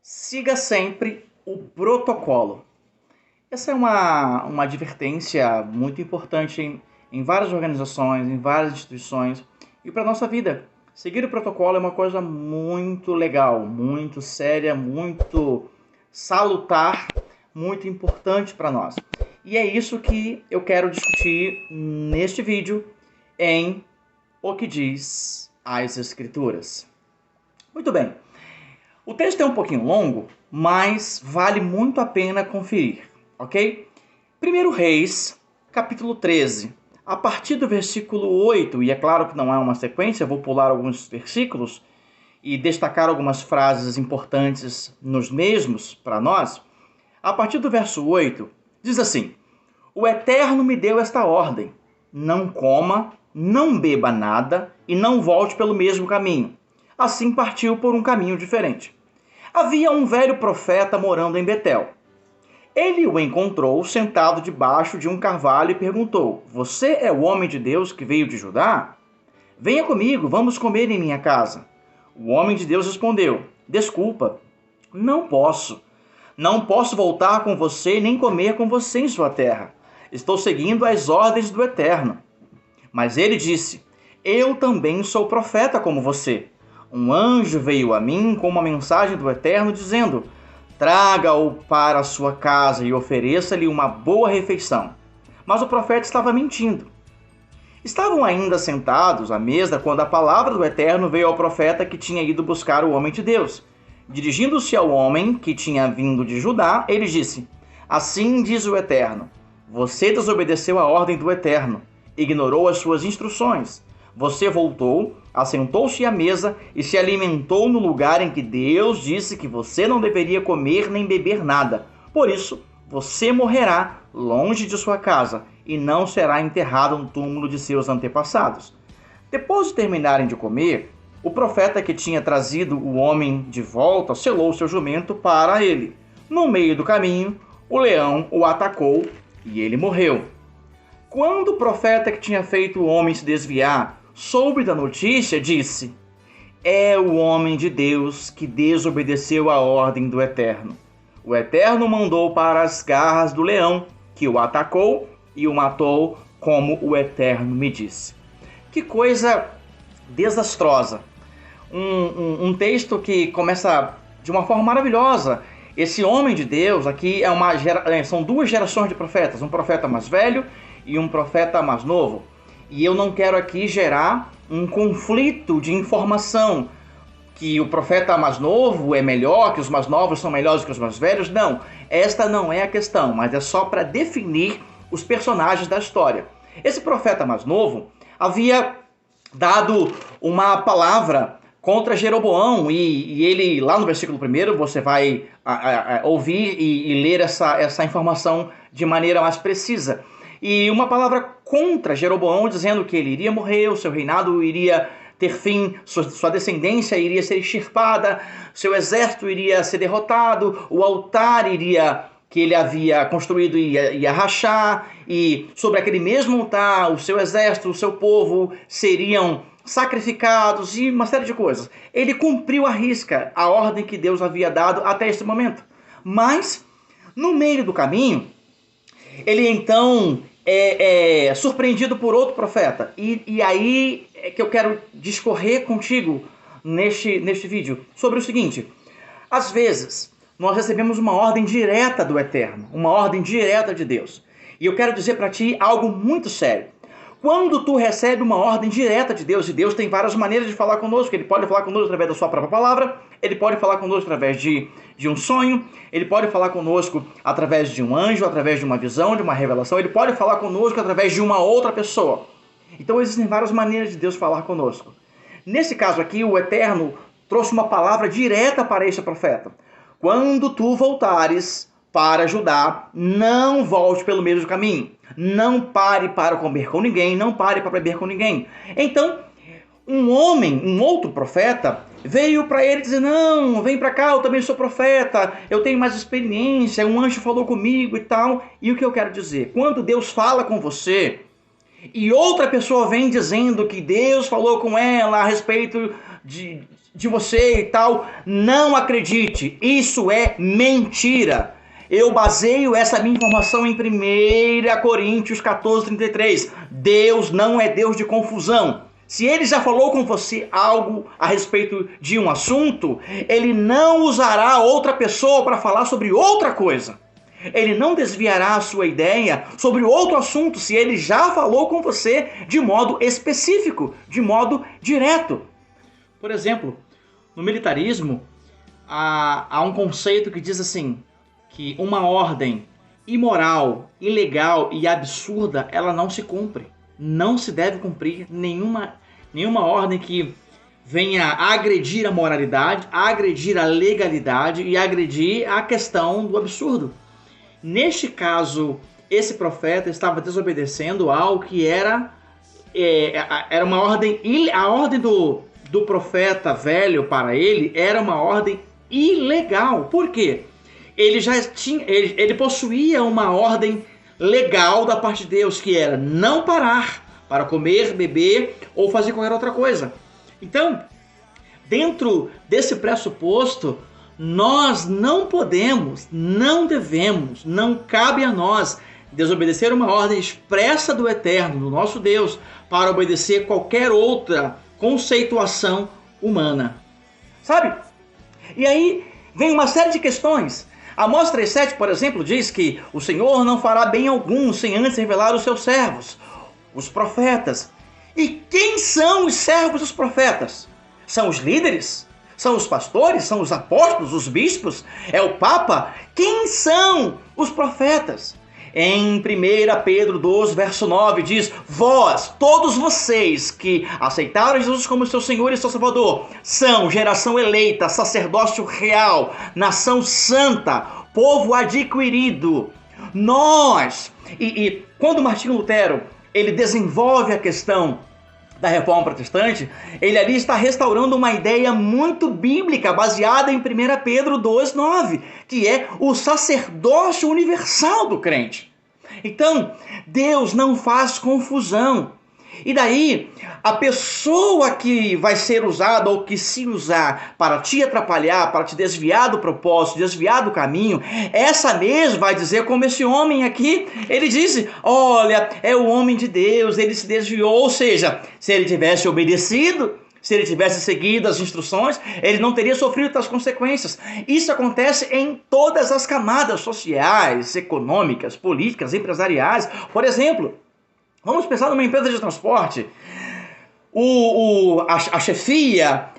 Siga sempre o protocolo. Essa é uma advertência muito importante em várias organizações, em várias instituições e para a nossa vida. Seguir o protocolo é uma coisa muito legal, muito séria, muito salutar, muito importante para nós. E é isso que eu quero discutir neste vídeo em O que diz as Escrituras. Muito bem. O texto é um pouquinho longo, mas vale muito a pena conferir, ok? 1 Reis, capítulo 13, a partir do versículo 8, e é claro que não é uma sequência, vou pular alguns versículos e destacar algumas frases importantes nos mesmos para nós. A partir do verso 8, diz assim: O Eterno me deu esta ordem: não coma, não beba nada e não volte pelo mesmo caminho. Assim partiu por um caminho diferente. Havia um velho profeta morando em Betel. Ele o encontrou sentado debaixo de um carvalho e perguntou: Você é o homem de Deus que veio de Judá? Venha comigo, vamos comer em minha casa. O homem de Deus respondeu: Desculpa, não posso. Não posso voltar com você nem comer com você em sua terra. Estou seguindo as ordens do Eterno. Mas ele disse: Eu também sou profeta como você. Um anjo veio a mim com uma mensagem do Eterno dizendo: Traga-o para a sua casa e ofereça-lhe uma boa refeição. Mas o profeta estava mentindo. Estavam ainda sentados à mesa quando a palavra do Eterno veio ao profeta que tinha ido buscar o homem de Deus. Dirigindo-se ao homem que tinha vindo de Judá, ele disse: Assim diz o Eterno: Você desobedeceu a ordem do Eterno, ignorou as suas instruções. Você voltou, assentou-se à mesa e se alimentou no lugar em que Deus disse que você não deveria comer nem beber nada. Por isso, você morrerá longe de sua casa e não será enterrado no túmulo de seus antepassados. Depois de terminarem de comer, o profeta que tinha trazido o homem de volta selou seu jumento para ele. No meio do caminho, o leão o atacou e ele morreu. Quando o profeta que tinha feito o homem se desviar soube da notícia, disse: É o homem de Deus que desobedeceu a ordem do Eterno. O Eterno mandou para as garras do leão, que o atacou e o matou, como o Eterno me disse. Que coisa desastrosa. Um texto que começa de uma forma maravilhosa. Esse homem de Deus aqui são duas gerações de profetas, um profeta mais velho e um profeta mais novo. E eu não quero aqui gerar um conflito de informação, que o profeta mais novo é melhor, que os mais novos são melhores que os mais velhos. Não, esta não é a questão, mas é só para definir os personagens da história. Esse profeta mais novo havia dado uma palavra contra Jeroboão, e ele, lá no versículo 1, você vai ouvir e ler essa informação de maneira mais precisa. E uma palavra contra Jeroboão, dizendo que ele iria morrer, o seu reinado iria ter fim, sua descendência iria ser extirpada, seu exército iria ser derrotado, o altar que ele havia construído ia rachar, e sobre aquele mesmo altar, o seu exército, o seu povo seriam sacrificados e uma série de coisas. Ele cumpriu à risca a ordem que Deus havia dado até esse momento. Mas, no meio do caminho, ele então é surpreendido por outro profeta. E aí é que eu quero discorrer contigo neste vídeo sobre o seguinte: às vezes nós recebemos uma ordem direta do Eterno, uma ordem direta de Deus. E eu quero dizer para ti algo muito sério. Quando tu recebe uma ordem direta de Deus, e Deus tem várias maneiras de falar conosco, ele pode falar conosco através da sua própria palavra, ele pode falar conosco através de um sonho, ele pode falar conosco através de um anjo, através de uma visão, de uma revelação, ele pode falar conosco através de uma outra pessoa. Então existem várias maneiras de Deus falar conosco. Nesse caso aqui, o Eterno trouxe uma palavra direta para este profeta: quando tu voltares para Judá, não volte pelo mesmo caminho. Não pare para comer com ninguém, não pare para beber com ninguém. Então, um outro profeta, veio para ele dizer: Não, vem para cá, eu também sou profeta, eu tenho mais experiência, um anjo falou comigo e tal. E o que eu quero dizer? Quando Deus fala com você e outra pessoa vem dizendo que Deus falou com ela a respeito de você e tal. Não acredite, isso é mentira. Eu baseio essa minha informação em 1 Coríntios 14:33. Deus não é Deus de confusão. Se ele já falou com você algo a respeito de um assunto, ele não usará outra pessoa para falar sobre outra coisa. Ele não desviará a sua ideia sobre outro assunto se ele já falou com você de modo específico, de modo direto. Por exemplo, no militarismo, há um conceito que diz assim, que uma ordem imoral, ilegal e absurda, ela não se cumpre. Não se deve cumprir nenhuma ordem que venha agredir a moralidade, agredir a legalidade e agredir a questão do absurdo. Neste caso, esse profeta estava desobedecendo ao que era uma ordem, a ordem do profeta velho para ele era uma ordem ilegal. Por quê? Ele possuía uma ordem legal da parte de Deus, que era não parar para comer, beber ou fazer qualquer outra coisa. Então, dentro desse pressuposto, nós não podemos, não devemos, não cabe a nós desobedecer uma ordem expressa do Eterno, do nosso Deus, para obedecer qualquer outra conceituação humana. Sabe? E aí vem uma série de questões. Amós 3,7, por exemplo, diz que o Senhor não fará bem algum sem antes revelar os seus servos, os profetas. E quem são os servos dos profetas? São os líderes? São os pastores? São os apóstolos? Os bispos? É o Papa? Quem são os profetas? Em 1 Pedro 2, verso 9, diz: vós, todos vocês que aceitaram Jesus como seu Senhor e seu Salvador, são geração eleita, sacerdócio real, nação santa, povo adquirido. Nós, e quando Martinho Lutero ele desenvolve a questão da Reforma Protestante, ele ali está restaurando uma ideia muito bíblica, baseada em 1 Pedro 2,9, que é o sacerdócio universal do crente. Então, Deus não faz confusão. E daí, a pessoa que vai ser usada ou que se usar para te atrapalhar, para te desviar do propósito, desviar do caminho, essa mesma vai dizer como esse homem aqui, ele disse, olha, é o homem de Deus, ele se desviou, ou seja, se ele tivesse obedecido, se ele tivesse seguido as instruções, ele não teria sofrido as consequências. Isso acontece em todas as camadas sociais, econômicas, políticas, empresariais. Por exemplo, vamos pensar numa empresa de transporte. A chefia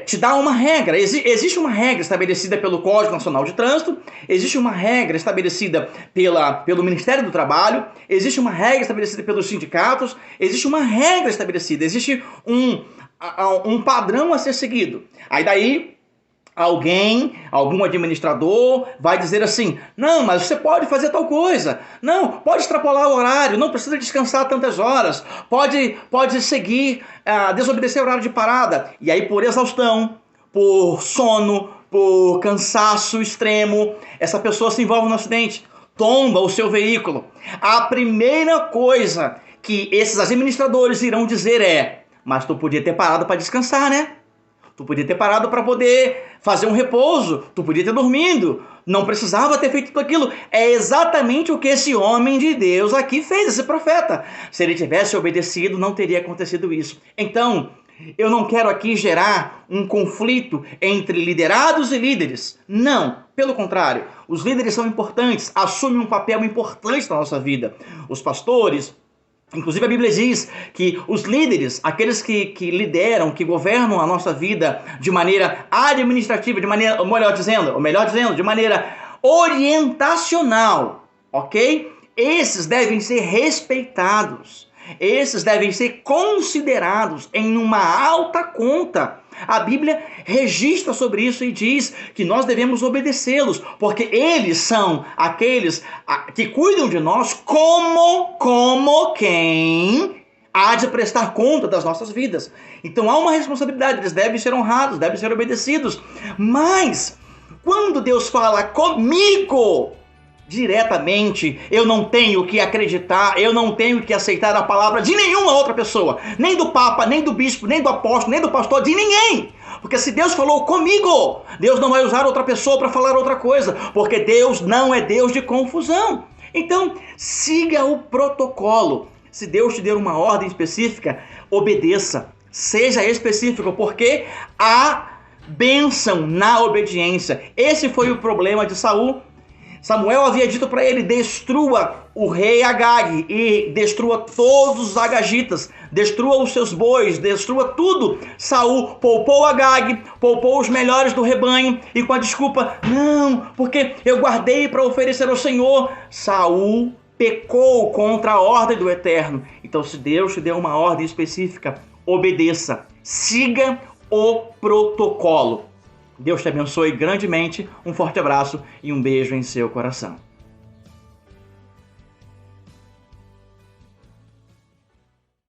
te dá uma regra. Existe uma regra estabelecida pelo Código Nacional de Trânsito, existe uma regra estabelecida pelo Ministério do Trabalho, existe uma regra estabelecida pelos sindicatos, existe uma regra estabelecida, existe um padrão a ser seguido. Aí daí algum administrador vai dizer assim, não, mas você pode fazer tal coisa, não, pode extrapolar o horário, não precisa descansar tantas horas, pode seguir, desobedecer o horário de parada, e aí por exaustão, por sono, por cansaço extremo, essa pessoa se envolve no acidente, tomba o seu veículo. A primeira coisa que esses administradores irão dizer é, mas tu podia ter parado para descansar, né? Tu podia ter parado para poder fazer um repouso, tu podia ter dormido, não precisava ter feito tudo aquilo. É exatamente o que esse homem de Deus aqui fez, esse profeta. Se ele tivesse obedecido, não teria acontecido isso. Então, eu não quero aqui gerar um conflito entre liderados e líderes. Não, pelo contrário, os líderes são importantes, assumem um papel importante na nossa vida. Os pastores, inclusive a Bíblia diz que os líderes, aqueles que lideram, que governam a nossa vida de maneira administrativa, melhor dizendo, de maneira orientacional, ok? Esses devem ser respeitados, esses devem ser considerados em uma alta conta. A Bíblia registra sobre isso e diz que nós devemos obedecê-los, porque eles são aqueles que cuidam de nós como quem há de prestar conta das nossas vidas. Então há uma responsabilidade, eles devem ser honrados, devem ser obedecidos. Mas, quando Deus fala comigo, diretamente, eu não tenho que acreditar, eu não tenho que aceitar a palavra de nenhuma outra pessoa, nem do Papa, nem do bispo, nem do apóstolo, nem do pastor, de ninguém. Porque se Deus falou comigo, Deus não vai usar outra pessoa para falar outra coisa, porque Deus não é Deus de confusão. Então, siga o protocolo. Se Deus te der uma ordem específica, obedeça. Seja específico, porque há bênção na obediência. Esse foi o problema de Saul. Samuel havia dito para ele: destrua o rei Agag e destrua todos os agagitas, destrua os seus bois, destrua tudo. Saul poupou Agag, poupou os melhores do rebanho e com a desculpa: não, porque eu guardei para oferecer ao Senhor. Saul pecou contra a ordem do Eterno. Então, se Deus te deu uma ordem específica, obedeça, siga o protocolo. Deus te abençoe grandemente, um forte abraço e um beijo em seu coração.